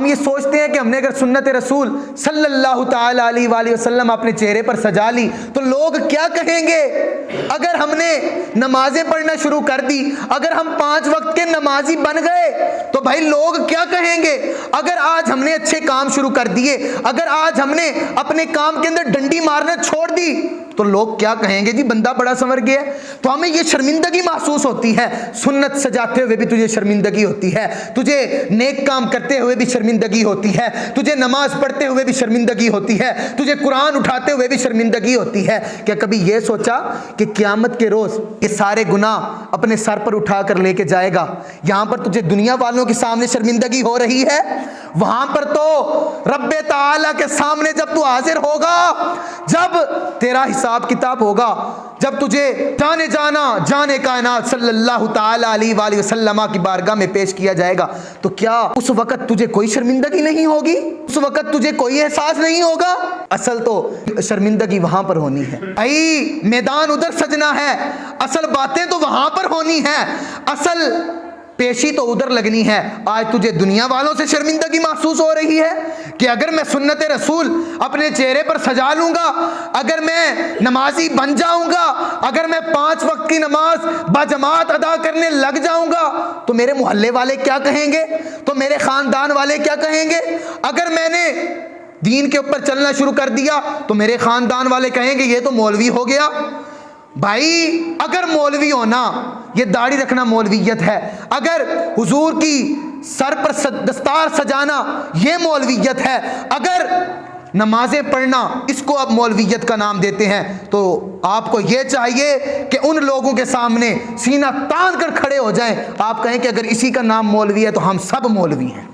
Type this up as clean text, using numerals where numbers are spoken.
ہم یہ سوچتے ہیں کہ ہم نے اگر سنت رسول صلی اللہ تعالی علیہ وآلہ وسلم اپنے چہرے پر سجا لی تو لوگ کیا کہیں گے؟ اگر ہم نے نمازیں پڑھنا شروع کر دی، اگر ہم 5 وقت کے نمازی بن گئے تو بھائی لوگ کیا کہیں گے؟ اگر آج ہم نے اچھے کام شروع کر دیے، اگر آج ہم نے اپنے کام کے اندر ڈنڈی مارنا چھوڑ دی تو لوگ کیا کہیں گے؟ جی بندہ بڑا سنور گیا ہے۔ تو ہمیں یہ شرمندگی محسوس ہوتی ہے، سنت سجاتے ہوئے بھی تجھے شرمندگی ہوتی ہے، تجھے نیک کام کرتے ہوئے بھی شرمندگی ہوتی ہے، تجھے نماز پڑھتے ہوئے بھی شرمندگی ہوتی ہے، تجھے قرآن اٹھاتے ہوئے بھی شرمندگی ہوتی ہے۔ کیا کبھی یہ سوچا کہ قیامت کے روز یہ سارے گناہ اپنے سر پر اٹھا کر لے کے جائے گا؟ یہاں پر تجھے دنیا والوں کے سامنے شرمندگی ہو رہی ہے، وہاں پر تو رب تعالیٰ کے سامنے جب تو حاضر ہوگا، جب تیرا حساب کتاب ہوگا، جب تجھے جانے کائنات صلی اللہ تعالی علیہ وآلہ وسلم کی بارگاہ میں پیش کیا جائے گا، تو کیا اس وقت تجھے کوئی شرمندگی نہیں ہوگی؟ اس وقت تجھے کوئی احساس نہیں ہوگا؟ اصل تو شرمندگی وہاں پر ہونی ہے بھائی، میدان ادھر سجنا ہے، اصل باتیں تو وہاں پر ہونی ہیں، اصل پیشی تو ادھر لگنی ہے۔ آج تجھے دنیا والوں سے شرمندگی محسوس ہو رہی ہے کہ اگر میں سنت رسول اپنے چہرے پر سجا لوں گا، اگر میں نمازی بن جاؤں گا، اگر میں 5 وقت کی نماز باجماعت ادا کرنے لگ جاؤں گا تو میرے محلے والے کیا کہیں گے؟ تو میرے خاندان والے کیا کہیں گے؟ اگر میں نے دین کے اوپر چلنا شروع کر دیا تو میرے خاندان والے کہیں گے یہ تو مولوی ہو گیا۔ بھائی اگر مولوی ہونا، یہ داڑھی رکھنا مولویت ہے، اگر حضور کی سر پر دستار سجانا یہ مولویت ہے، اگر نمازیں پڑھنا اس کو آپ مولویت کا نام دیتے ہیں، تو آپ کو یہ چاہیے کہ ان لوگوں کے سامنے سینہ تان کر کھڑے ہو جائیں، آپ کہیں کہ اگر اسی کا نام مولوی ہے تو ہم سب مولوی ہیں۔